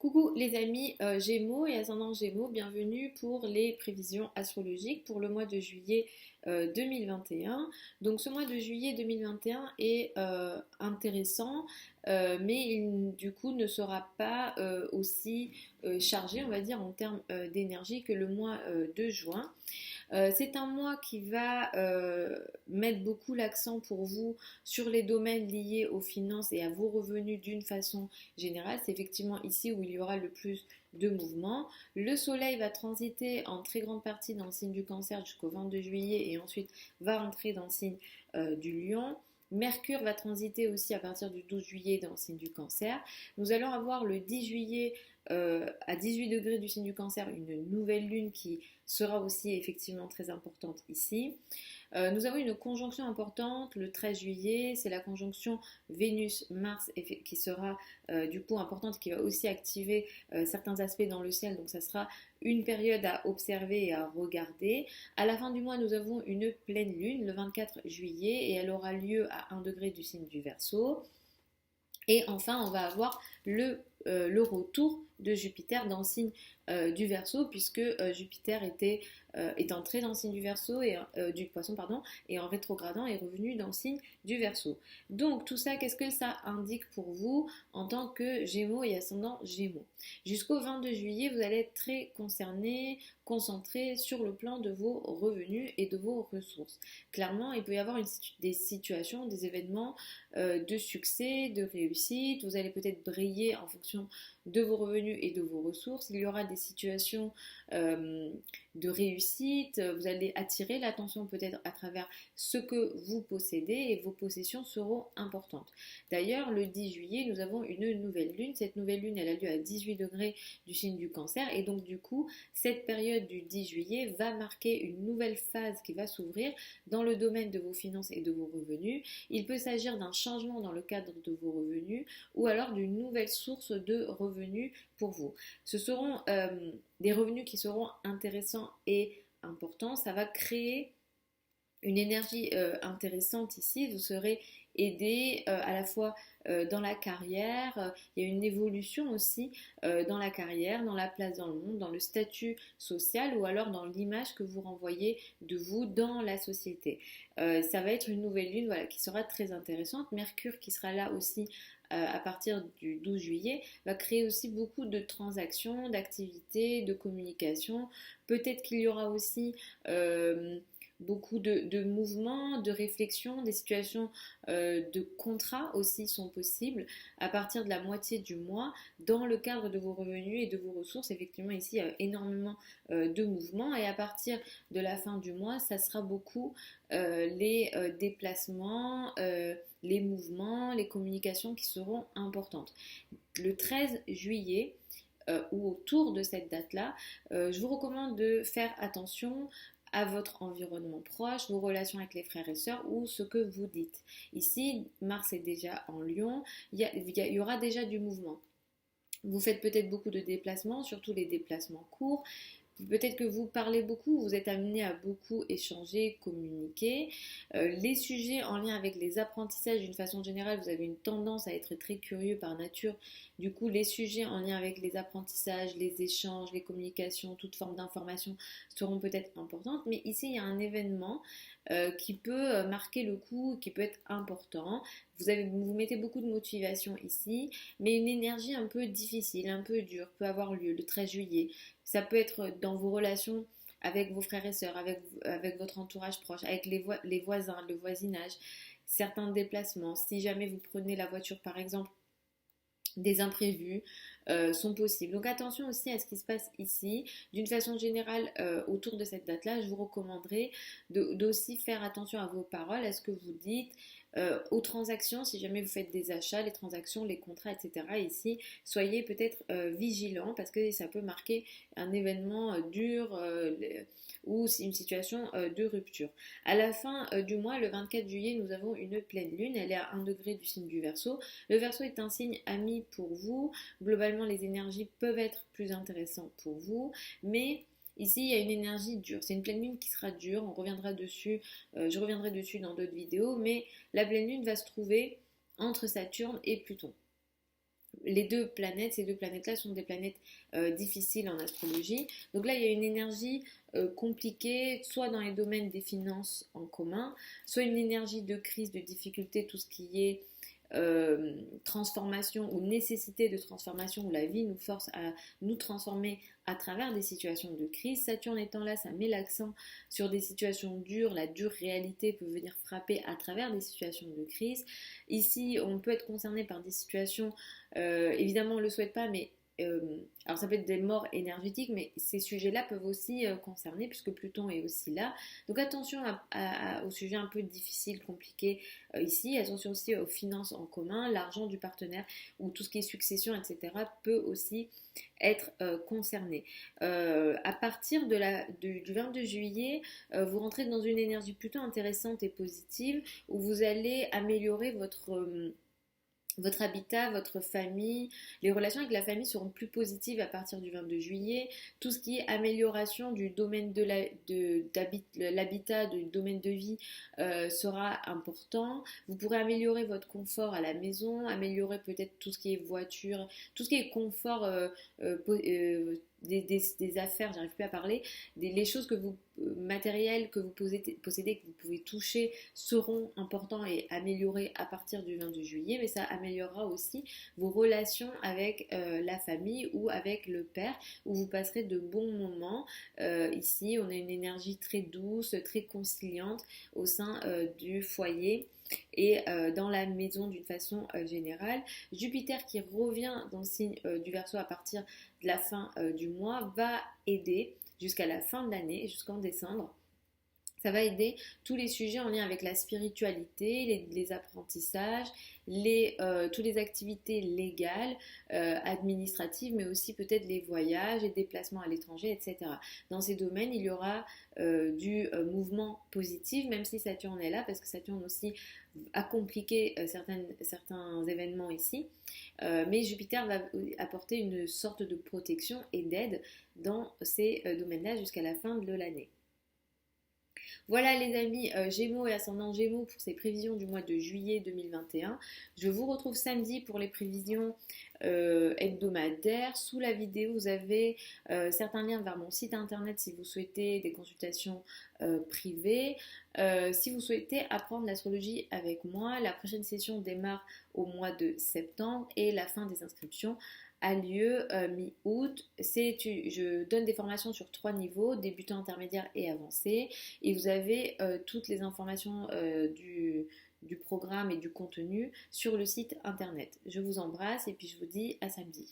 Coucou les amis Gémeaux et ascendant Gémeaux, bienvenue pour les prévisions astrologiques pour le mois de juillet 2021. Donc ce mois de juillet 2021 est intéressant, mais il du coup ne sera pas aussi chargé, on va dire, en termes d'énergie que le mois de juin. C'est un mois qui va mettre beaucoup l'accent pour vous sur les domaines liés aux finances et à vos revenus d'une façon générale. C'est effectivement ici où il y aura le plus de mouvements. Le soleil va transiter en très grande partie dans le signe du Cancer jusqu'au 22 juillet et ensuite va entrer dans le signe du Lion. Mercure va transiter aussi à partir du 12 juillet dans le signe du Cancer. Nous allons avoir le 10 juillet à 18 degrés du signe du Cancer une nouvelle lune qui sera aussi effectivement très importante ici. Nous avons une conjonction importante le 13 juillet, c'est la conjonction Vénus-Mars qui sera du coup importante, qui va aussi activer certains aspects dans le ciel, donc ça sera une période à observer et à regarder. À la fin du mois, nous avons une pleine lune le 24 juillet et elle aura lieu à 1 degré du signe du Verseau. Et enfin, on va avoir le retour de Jupiter dans le signe du Verseau, puisque Jupiter est entré dans le signe du Verseau et du Poisson, pardon, et en rétrogradant est revenu dans le signe du Verseau. Donc tout ça, qu'est-ce que ça indique pour vous en tant que Gémeaux et ascendant Gémeaux? Jusqu'au 22 juillet, vous allez être très concerné, concentré sur le plan de vos revenus et de vos ressources. Clairement, il peut y avoir des situations, des événements de succès, de réussite. Vous allez peut-être briller en fonction de vos revenus et de vos ressources. Il y aura des situations de réussite. Vous allez attirer l'attention peut-être à travers ce que vous possédez et vos possessions seront importantes. D'ailleurs, le 10 juillet, nous avons une nouvelle lune. Cette nouvelle lune, elle a lieu à 18 degrés du signe du Cancer et donc du coup, cette période du 10 juillet va marquer une nouvelle phase qui va s'ouvrir dans le domaine de vos finances et de vos revenus. Il peut s'agir d'un changement dans le cadre de vos revenus ou alors d'une nouvelle source de revenus pour vous. Ce seront des revenus qui seront intéressants et importants. Ça va créer une énergie intéressante ici. Vous serez aidé à la fois dans la carrière, il y a une évolution aussi dans la carrière, dans la place dans le monde, dans le statut social ou alors dans l'image que vous renvoyez de vous dans la société. Ça va être une nouvelle lune, voilà, qui sera très intéressante. Mercure qui sera là aussi à partir du 12 juillet va créer aussi beaucoup de transactions, d'activités, de communication. Peut-être qu'il y aura aussi beaucoup de mouvements, de réflexions, des situations de contrats aussi sont possibles à partir de la moitié du mois dans le cadre de vos revenus et de vos ressources. Effectivement, ici, il y a énormément de mouvements et à partir de la fin du mois, ça sera beaucoup les déplacements, les mouvements, les communications qui seront importantes. Le 13 juillet, ou autour de cette date-là, je vous recommande de faire attention à votre environnement proche, vos relations avec les frères et sœurs ou ce que vous dites. Ici, Mars est déjà en Lion, il y aura déjà du mouvement. Vous faites peut-être beaucoup de déplacements, surtout les déplacements courts. Peut-être que vous parlez beaucoup, vous êtes amené à beaucoup échanger, communiquer. Les sujets en lien avec les apprentissages, d'une façon générale, vous avez une tendance à être très curieux par nature. Du coup, les sujets en lien avec les apprentissages, les échanges, les communications, toute forme d'information seront peut-être importantes. Mais ici, il y a un événement qui peut marquer le coup, qui peut être important. Vous mettez beaucoup de motivation ici, mais une énergie un peu difficile, un peu dure peut avoir lieu le 13 juillet. Ça peut être dans vos relations avec vos frères et sœurs, avec votre entourage proche, avec les voisins, le voisinage, certains déplacements. Si jamais vous prenez la voiture par exemple, des imprévus sont possibles. Donc attention aussi à ce qui se passe ici. D'une façon générale, autour de cette date-là, je vous recommanderais d'aussi faire attention à vos paroles, à ce que vous dites, aux transactions, si jamais vous faites des achats, les transactions, les contrats, etc. Ici, soyez peut-être vigilants parce que ça peut marquer un événement dur ou une situation de rupture. À la fin du mois, le 24 juillet, nous avons une pleine lune. Elle est à 1 degré du signe du Verseau. Le Verseau est un signe ami pour vous. Globalement, les énergies peuvent être plus intéressantes pour vous, mais ici, il y a une énergie dure. C'est une pleine lune qui sera dure. On reviendra dessus. Je reviendrai dessus dans d'autres vidéos. Mais la pleine lune va se trouver entre Saturne et Pluton. ces deux planètes-là sont des planètes difficiles en astrologie. Donc là, il y a une énergie compliquée, soit dans les domaines des finances en commun, soit une énergie de crise, de difficulté, tout ce qui est transformation ou nécessité de transformation, où la vie nous force à nous transformer à travers des situations de crise. Saturne étant là, ça met l'accent sur des situations dures, la dure réalité peut venir frapper à travers des situations de crise. Ici, on peut être concerné par des situations, évidemment on ne le souhaite pas, mais alors ça peut être des morts énergétiques, mais ces sujets-là peuvent aussi concerner, puisque Pluton est aussi là. Donc attention aux sujets un peu difficiles, compliqués ici. Attention aussi aux finances en commun, l'argent du partenaire ou tout ce qui est succession, etc. peut aussi être concerné. À partir du 22 juillet, vous rentrez dans une énergie plutôt intéressante et positive, où vous allez améliorer votre habitat, votre famille. Les relations avec la famille seront plus positives à partir du 22 juillet. Tout ce qui est amélioration du domaine de l'habitat, du domaine de vie sera important. Vous pourrez améliorer votre confort à la maison, améliorer peut-être tout ce qui est voiture, tout ce qui est confort des affaires, j'arrive plus à parler, les choses que vous matérielles que vous possédez, que vous pouvez toucher seront importants et améliorés à partir du 22 juillet, mais ça améliorera aussi vos relations avec la famille ou avec le père, où vous passerez de bons moments. Ici, on a une énergie très douce, très conciliante au sein du foyer et dans la maison d'une façon générale. Jupiter qui revient dans le signe du Verseau à partir de la fin du mois va aider jusqu'à la fin de l'année, jusqu'en décembre. Ça va aider tous les sujets en lien avec la spiritualité, les apprentissages, toutes les activités légales, administratives, mais aussi peut-être les voyages et déplacements à l'étranger, etc. Dans ces domaines, il y aura du mouvement positif, même si Saturne est là, parce que Saturne aussi a compliqué certains événements ici. Mais Jupiter va apporter une sorte de protection et d'aide dans ces domaines-là jusqu'à la fin de l'année. Voilà les amis, Gémeaux et ascendant Gémeaux pour ces prévisions du mois de juillet 2021. Je vous retrouve samedi pour les prévisions hebdomadaires. Sous la vidéo, vous avez certains liens vers mon site internet si vous souhaitez des consultations privées. Si vous souhaitez apprendre l'astrologie avec moi, la prochaine session démarre au mois de septembre et la fin des inscriptions a lieu mi-août. Je donne des formations sur 3 niveaux, débutant, intermédiaire et avancé. Et vous avez toutes les informations du programme et du contenu sur le site internet. Je vous embrasse et puis je vous dis à samedi.